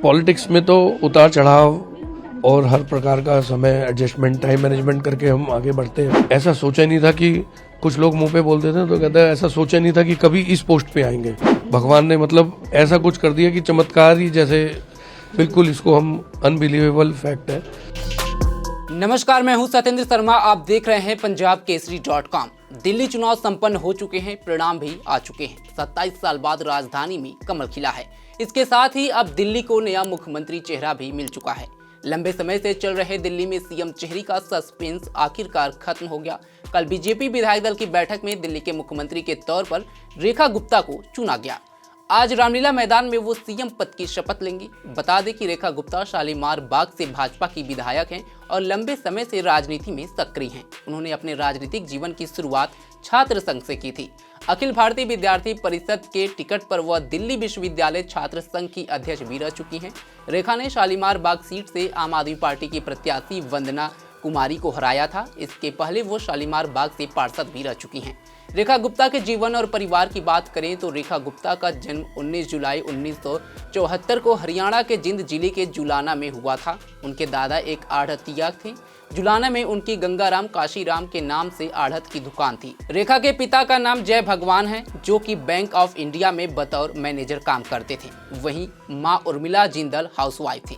Politics में तो उतार चढ़ाव और हर प्रकार का समय एडजस्टमेंट टाइम मैनेजमेंट करके हम आगे बढ़ते हैं। ऐसा सोचा नहीं था कि कुछ लोग मुंह पे बोल देते हैं तो कहते हैं ऐसा सोचा नहीं था कि कभी इस पोस्ट पे आएंगे। भगवान ने मतलब ऐसा कुछ कर दिया कि चमत्कार ही जैसे, बिल्कुल इसको हम अनबिलीवेबल फैक्ट है। नमस्कार, मैं हूं सत्येंद्र शर्मा। आप देख रहे हैं पंजाब केसरी.com। दिल्ली चुनाव संपन्न हो चुके हैं, परिणाम भी आ चुके हैं। 27 साल बाद राजधानी में कमल खिला है। इसके साथ ही अब दिल्ली को नया मुख्यमंत्री चेहरा भी मिल चुका है। लंबे समय से चल रहे दिल्ली में सीएम चेहरे का सस्पेंस आखिरकार खत्म हो गया। कल बीजेपी विधायक दल की बैठक में दिल्ली के मुख्यमंत्री के तौर पर रेखा गुप्ता को चुना गया। आज रामलीला मैदान में वो सीएम पद की शपथ लेंगी। बता दें कि रेखा गुप्ता शालीमार बाग से भाजपा की विधायक हैं और लंबे समय से राजनीति में सक्रिय हैं। उन्होंने अपने राजनीतिक जीवन की शुरुआत छात्र संघ से की थी। अखिल भारतीय विद्यार्थी परिषद के टिकट पर वह दिल्ली विश्वविद्यालय छात्र संघ की अध्यक्ष भी रह चुकी हैं। रेखा ने शालीमार बाग सीट से आम आदमी पार्टी की प्रत्याशी वंदना कुमारी को हराया था। इसके पहले वो शालीमार बाग से पार्षद भी रह चुकी हैं। रेखा गुप्ता के जीवन और परिवार की बात करें तो रेखा गुप्ता का जन्म 19 जुलाई 1974 को हरियाणा के जिंद जिले के जुलाना में हुआ था। उनके दादा एक आढ़तिया थे। जुलाना में उनकी गंगाराम काशीराम के नाम से आढ़त की दुकान थी। रेखा के पिता का नाम जय भगवान है, जो कि बैंक ऑफ इंडिया में बतौर मैनेजर काम करते थे। वहीं मां उर्मिला जिंदल हाउसवाइफ थी।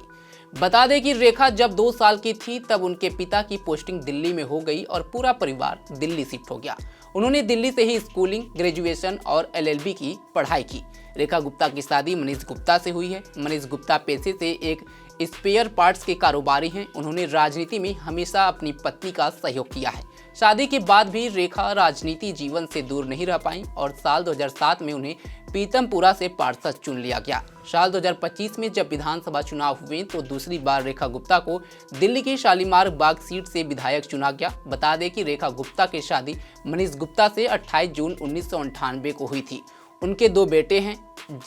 बता दें कि रेखा जब 2 साल की थी तब उनके पिता की पोस्टिंग दिल्ली में हो गई और पूरा परिवार दिल्ली शिफ्ट हो गया। उन्होंने दिल्ली से ही स्कूलिंग, ग्रेजुएशन और LLB की पढ़ाई की। रेखा गुप्ता की शादी मनीष गुप्ता से हुई है। मनीष गुप्ता पेशे से एक स्पेयर पार्ट्स के कारोबारी हैं। उन्होंने राजनीति में हमेशा अपनी पत्नी का सहयोग किया है। शादी के बाद भी रेखा राजनीति जीवन से दूर नहीं रह पाई और साल 2007 में उन्हें पीतमपुरा से पार्षद चुन लिया गया। साल 2025 में जब विधानसभा चुनाव हुए तो दूसरी बार रेखा गुप्ता को दिल्ली की शालीमार बाग सीट से विधायक चुना गया। बता दें कि रेखा गुप्ता की शादी मनीष गुप्ता से 28 जून 1998 को हुई थी। उनके 2 बेटे हैं,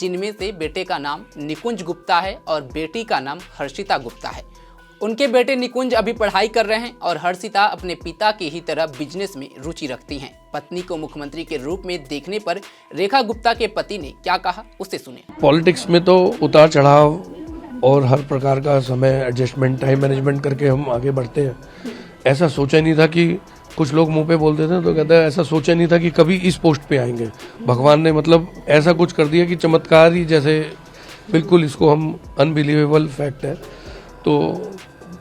जिनमें से बेटे का नाम निकुंज गुप्ता है और बेटी का नाम हर्षिता गुप्ता है। उनके बेटे निकुंज अभी पढ़ाई कर रहे हैं और हर्षिता अपने पिता की ही तरह बिजनेस में रुचि रखती हैं। पत्नी को मुख्यमंत्री के रूप में देखने पर रेखा गुप्ता के पति ने क्या कहा, उसे सुने। पॉलिटिक्स में तो उतार चढ़ाव और हर प्रकार का समय एडजस्टमेंट टाइम मैनेजमेंट करके हम आगे बढ़ते हैं। ऐसा सोचा नहीं था कि कुछ लोग मुंह पे बोल देते हैं तो कहते हैं ऐसा सोचा नहीं था कि कभी इस पोस्ट पे आएंगे। भगवान ने मतलब ऐसा कुछ कर दिया कि चमत्कार ही जैसे, बिल्कुल इसको हम अनबिलीवेबल फैक्ट है। तो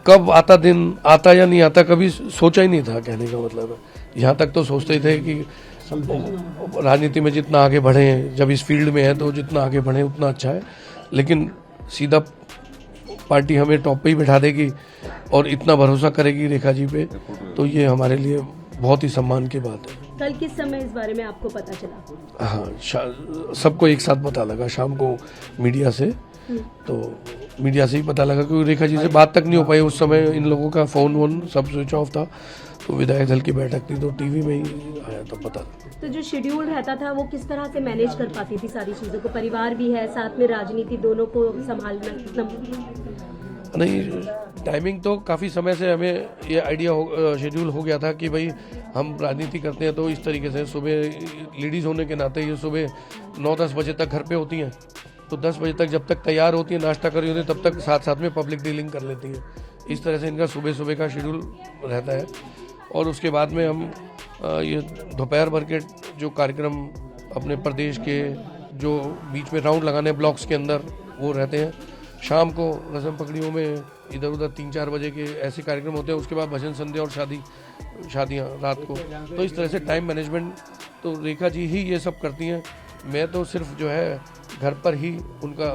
कब आता दिन आता या नहीं आता कभी सोचा ही नहीं था, कहने का मतलब है। यहाँ तक तो सोचते थे कि राजनीति में जितना आगे बढ़े, जब इस फील्ड में है तो जितना आगे बढ़े उतना अच्छा है, लेकिन सीधा पार्टी हमें टॉप पे ही बैठा देगी और इतना भरोसा करेगी रेखा जी पे, तो ये हमारे लिए बहुत ही सम्मान की बात है। कल किस समय इस बारे में आपको पता चला? हाँ, सबको एक साथ पता लगा शाम को मीडिया से। तो मीडिया से ही पता लगा क्योंकि रेखा जी से बात तक नहीं हो पाई उस समय। इन लोगों का फोन वोन सब स्विच ऑफ था। तो विधायक दल की बैठक थी तो टीवी में ही आया तो पता। तो जो शेड्यूल रहता था वो किस तरह से मैनेज कर पाती थी सारी चीज़ों को? परिवार भी है, साथ में राजनीति, दोनों को संभालना कितना? नहीं, टाइमिंग तो काफ़ी समय से हमें ये आइडिया शेड्यूल हो गया था कि भाई हम राजनीति करते हैं तो इस तरीके से सुबह लेडीज़ होने के नाते ये सुबह 9-10 बजे तक घर पे होती हैं। तो 10 बजे तक जब तक तैयार होती है, नाश्ता कर रही होती है, तब तक साथ साथ में पब्लिक डीलिंग कर लेती है। इस तरह से इनका सुबह सुबह का शेड्यूल रहता है। और उसके बाद में हम ये दोपहर भर के जो कार्यक्रम अपने प्रदेश के जो बीच में राउंड लगाने ब्लॉक्स के अंदर वो रहते हैं। शाम को रस्म पकड़ियों में इधर उधर 3-4 बजे के ऐसे कार्यक्रम होते हैं। उसके बाद भजन संध्या और शादियाँ रात को। तो इस तरह से टाइम मैनेजमेंट तो रेखा जी ही ये सब करती हैं। मैं तो सिर्फ जो है घर पर ही उनका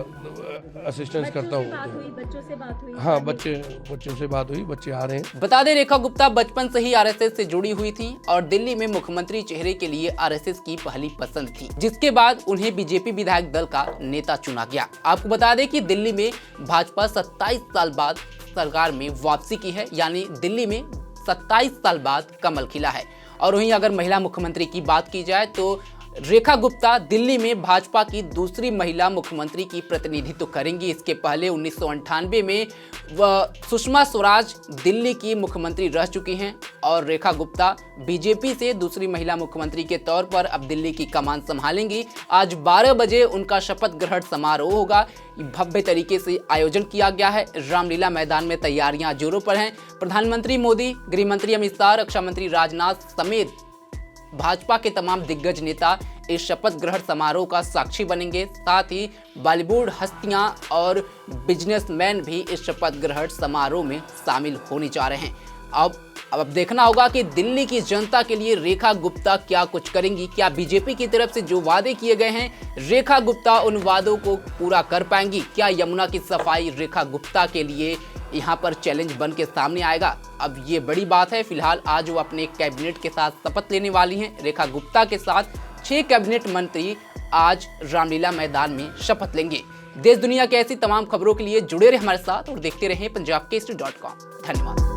असिस्टेंस करता हूँ। बच्चों से बात हुई? हाँ, बच्चों से बात हुई, बच्चे आ रहे हैं। बता दें रेखा गुप्ता बचपन से ही RSS से जुड़ी हुई थी और दिल्ली में मुख्यमंत्री चेहरे के लिए RSS की पहली पसंद थी, जिसके बाद उन्हें बीजेपी विधायक दल का नेता चुना गया। आपको बता दें कि दिल्ली में भाजपा 27 साल बाद सरकार में वापसी की है, यानी दिल्ली में 27 साल बाद कमल खिला है। और वहीं अगर महिला मुख्यमंत्री की बात की जाए तो रेखा गुप्ता दिल्ली में भाजपा की दूसरी महिला मुख्यमंत्री की प्रतिनिधित्व करेंगी। इसके पहले 1998 में सुषमा स्वराज दिल्ली की मुख्यमंत्री रह चुकी हैं और रेखा गुप्ता बीजेपी से दूसरी महिला मुख्यमंत्री के तौर पर अब दिल्ली की कमान संभालेंगी। आज 12 बजे उनका शपथ ग्रहण समारोह होगा। भव्य तरीके से आयोजन किया गया है। रामलीला मैदान में तैयारियां जोरों पर हैं। प्रधानमंत्री मोदी, गृह मंत्री अमित शाह, रक्षा मंत्री राजनाथ समेत भाजपा के तमाम दिग्गज नेता इस शपथ ग्रहण समारोह का साक्षी बनेंगे। साथ ही बॉलीवुड हस्तियां और बिजनेसमैन भी इस शपथ ग्रहण समारोह में शामिल होने जा रहे हैं। अब देखना होगा कि दिल्ली की जनता के लिए रेखा गुप्ता क्या कुछ करेंगी। क्या बीजेपी की तरफ से जो वादे किए गए हैं रेखा गुप्ता उन वादों को पूरा कर पाएंगी? क्या यमुना की सफाई रेखा गुप्ता के लिए यहाँ पर चैलेंज बन के सामने आएगा? अब ये बड़ी बात है। फिलहाल आज वो अपने कैबिनेट के साथ शपथ लेने वाली हैं। रेखा गुप्ता के साथ 6 कैबिनेट मंत्री आज रामलीला मैदान में शपथ लेंगे। देश दुनिया की ऐसी तमाम खबरों के लिए जुड़े रहे हमारे साथ और देखते रहें पंजाब केसरी.com। धन्यवाद।